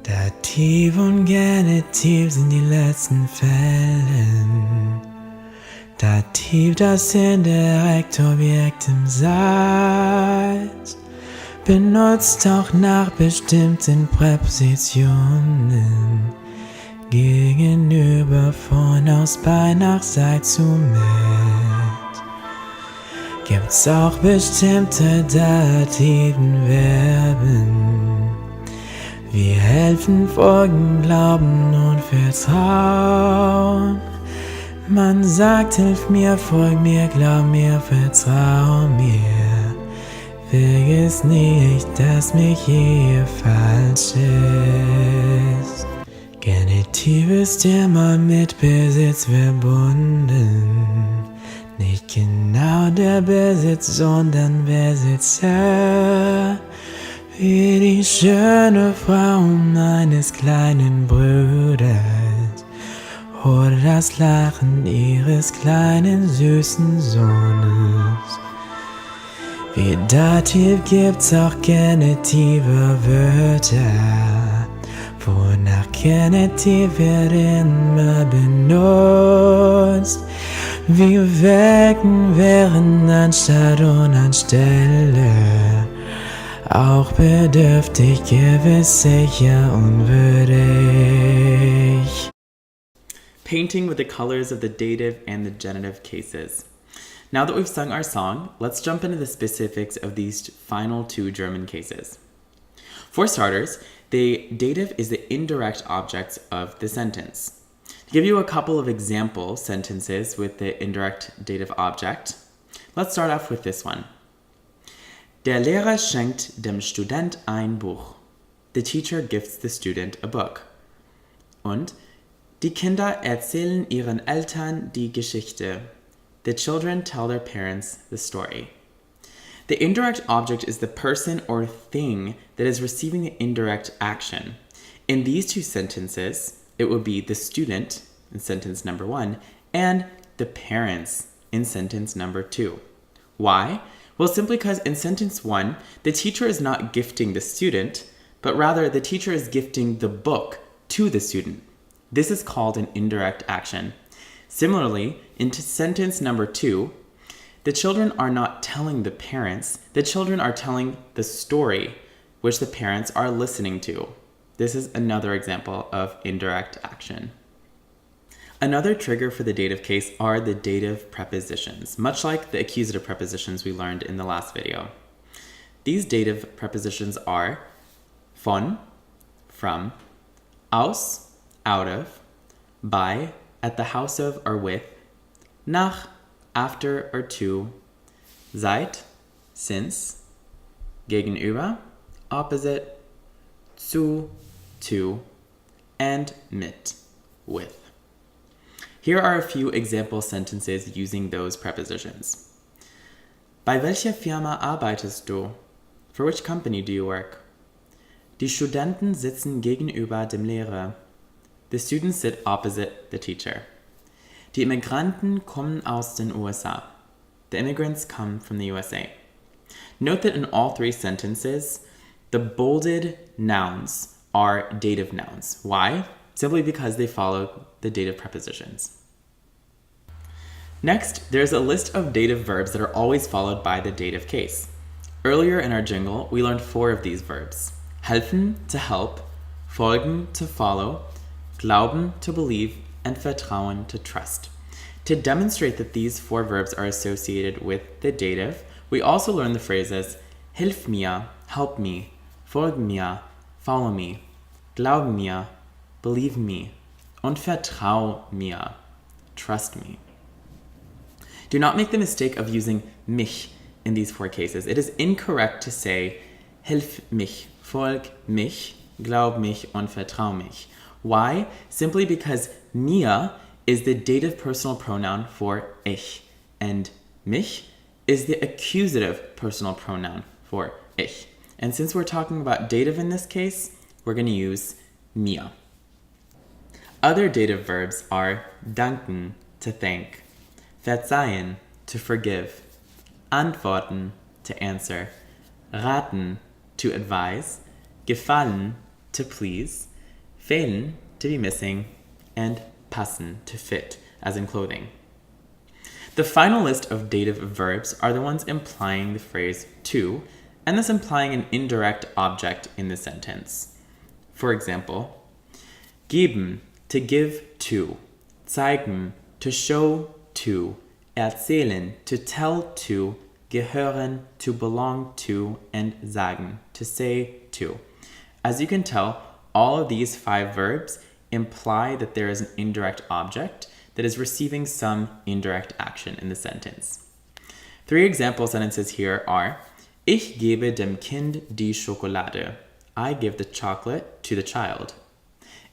Dative und Genitiv sind die letzten Fällen. Dativ, das indirekte Objekt im Satz, benutzt auch nach bestimmten Präpositionen. Gegenüber, von, aus, bei, nach, seit, zu, mit. Gibt's auch bestimmte dativen Verben, wie helfen, folgen, glauben und vertrauen. Man sagt, hilf mir, folg mir, glaub mir, vertrau mir. Vergiss nicht, dass mich hier falsch ist. Genitiv ist immer mit Besitz verbunden. Nicht genau der Besitz, sondern Besitzer. Wie die schöne Frau meines kleinen Bruders oder das Lachen ihres kleinen süßen Sohnes. Wie Dativ gibt's auch genitive Wörter, wonach Genitiv wird immer benutzt. Wie wecken, wären anstatt und anstelle, auch bedürftig, gewiss, sicher, unwürdig. Painting with the colors of the dative and the genitive cases. Now that we've sung our song, let's jump into the specifics of these final two German cases. For starters, the dative is the indirect object of the sentence. To give you a couple of example sentences with the indirect dative object, let's start off with this one. Der Lehrer schenkt dem Student ein Buch. The teacher gifts the student a book. Und die Kinder erzählen ihren Eltern die Geschichte. The children tell their parents the story. The indirect object is the person or thing that is receiving the indirect action. In these two sentences, it would be the student in sentence number 1 and the parents in sentence number 2. Why? Well, simply because in sentence 1, the teacher is not gifting the student, but rather the teacher is gifting the book to the student. This is called an indirect action. Similarly, into sentence number 2, the children are not telling the parents, the children are telling the story, which the parents are listening to. This is another example of indirect action. Another trigger for the dative case are the dative prepositions, much like the accusative prepositions we learned in the last video. These dative prepositions are von, from, aus, out of, bei, at the house of or with, nach, after or to, seit, since, gegenüber, opposite, zu, to, and mit, with. Here are a few example sentences using those prepositions. Bei welcher Firma arbeitest du? For which company do you work? Die Studenten sitzen gegenüber dem Lehrer. The students sit opposite the teacher. Die Immigranten kommen aus den USA. The immigrants come from the USA. Note that in all three sentences, the bolded nouns are dative nouns. Why? Simply because they follow the dative prepositions. Next, there's a list of dative verbs that are always followed by the dative case. Earlier in our jingle, we learned 4 of these verbs. Helfen, to help, folgen, to follow, glauben, to believe, and vertrauen, to trust. To demonstrate that these 4 verbs are associated with the dative, we also learn the phrases hilf mir, help me, folg mir, follow me, glaub mir, believe me, und vertrau mir, trust me. Do not make the mistake of using mich in these 4 cases. It is incorrect to say hilf mich, folg mich, glaub mich, und vertrau mich. Why? Simply because mir is the dative personal pronoun for ich, and mich is the accusative personal pronoun for ich. And since we're talking about dative in this case, we're going to use mir. Other dative verbs are danken, to thank, verzeihen, to forgive, antworten, to answer, raten, to advise, gefallen, to please, fehlen, to be missing, and passen, to fit, as in clothing. The final list of dative verbs are the ones implying the phrase to, and thus implying an indirect object in the sentence. For example, geben, to give to, zeigen, to show to, erzählen, to tell to, gehören, to belong to, and sagen, to say to. As you can tell, all of these 5 verbs imply that there is an indirect object that is receiving some indirect action in the sentence. 3 example sentences here are: Ich gebe dem Kind die Schokolade. I give the chocolate to the child.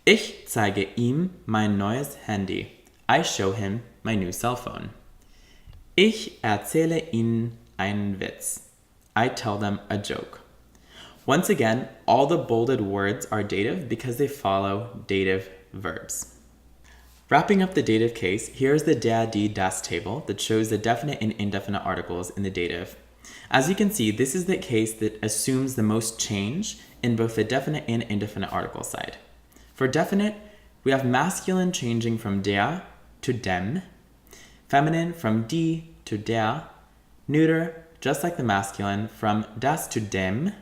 Ich zeige ihm mein neues Handy. I show him my new cell phone. Ich erzähle ihnen einen Witz. I tell them a joke. Once again, all the bolded words are dative because they follow dative verbs. Wrapping up the dative case, here's the der, die, das table that shows the definite and indefinite articles in the dative. As you can see, this is the case that assumes the most change in both the definite and indefinite article side. For definite, we have masculine changing from der to dem, feminine from die to der, neuter, just like the masculine, from das to dem,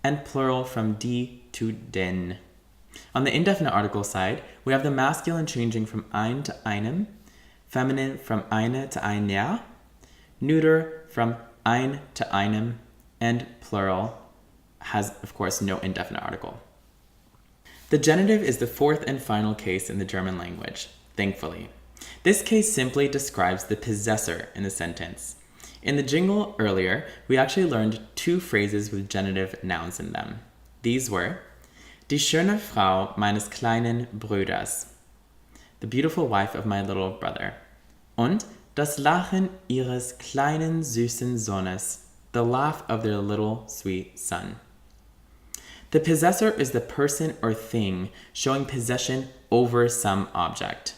and plural from die to den. On the indefinite article side, we have the masculine changing from ein to einem, feminine from eine to einer, neuter from ein to einem, and plural has, of course, no indefinite article. The genitive is the 4th and final case in the German language, thankfully. This case simply describes the possessor in the sentence. In the jingle earlier, we actually learned 2 phrases with genitive nouns in them. These were die schöne Frau meines kleinen Bruders, the beautiful wife of my little brother, und das Lachen ihres kleinen süßen Sohnes, the laugh of their little sweet son. The possessor is the person or thing showing possession over some object.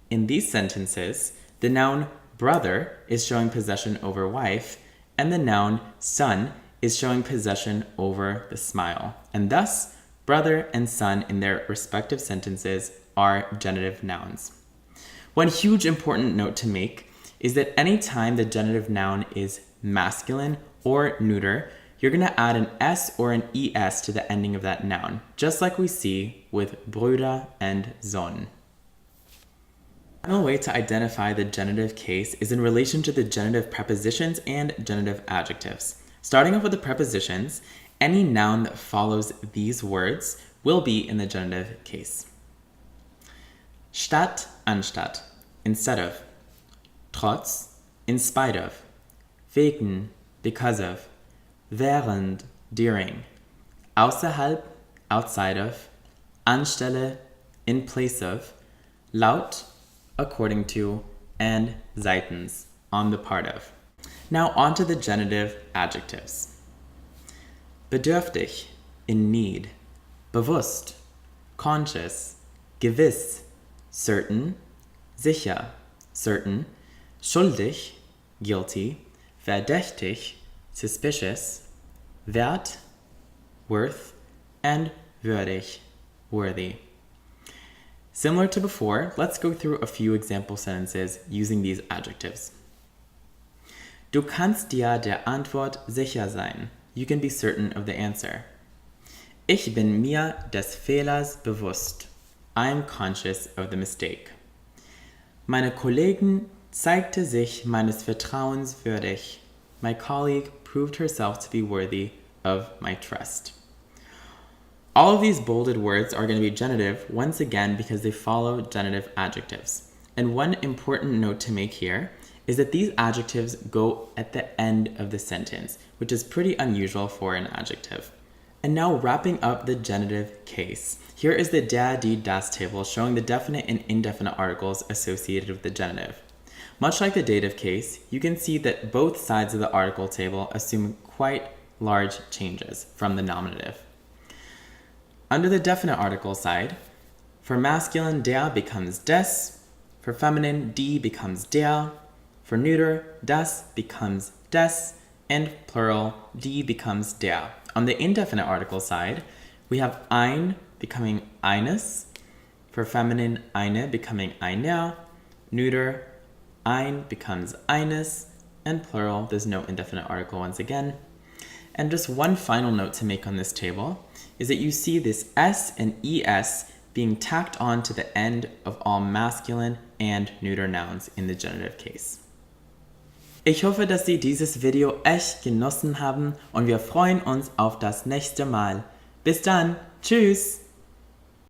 In these sentences, the noun brother is showing possession over wife, and the noun son is showing possession over the smile, and thus brother and son in their respective sentences are genitive nouns. One huge important note to make is that any time the genitive noun is masculine or neuter, you're going to add an s or an es to the ending of that noun, just like we see with Bruder and Sohn. The final way to identify the genitive case is in relation to the genitive prepositions and genitive adjectives. Starting off with the prepositions, any noun that follows these words will be in the genitive case. Statt, anstatt, instead of. Trotz, in spite of. Wegen, because of. Während, during. Außerhalb, outside of. Anstelle, in place of. Laut, according to. And seitens, on the part of. Now on to the genitive adjectives. Bedürftig, in need. Bewusst, conscious. Gewiss, certain. Sicher, certain. Schuldig, guilty. Verdächtig, suspicious. Wert, worth. And würdig, worthy. Similar to before, let's go through a few example sentences using these adjectives. Du kannst dir der Antwort sicher sein. You can be certain of the answer. Ich bin mir des Fehlers bewusst. I am conscious of the mistake. Meine Kollegin zeigte sich meines Vertrauens würdig. My colleague proved herself to be worthy of my trust. All of these bolded words are going to be genitive once again because they follow genitive adjectives. And one important note to make here is that these adjectives go at the end of the sentence, which is pretty unusual for an adjective. And now wrapping up the genitive case. Here is the der, die, das table showing the definite and indefinite articles associated with the genitive. Much like the dative case, you can see that both sides of the article table assume quite large changes from the nominative. Under the definite article side, for masculine, der becomes des, for feminine, die becomes der, for neuter, das becomes des, and plural, die becomes der. On the indefinite article side, we have ein, becoming eines. For feminine, eine becoming einer. Neuter, ein becomes eines. And plural, there's no indefinite article once again. And just one final note to make on this table is that you see this S and ES being tacked on to the end of all masculine and neuter nouns in the genitive case. Ich hoffe, dass Sie dieses Video echt genossen haben und wir freuen uns auf das nächste Mal. Bis dann, tschüss!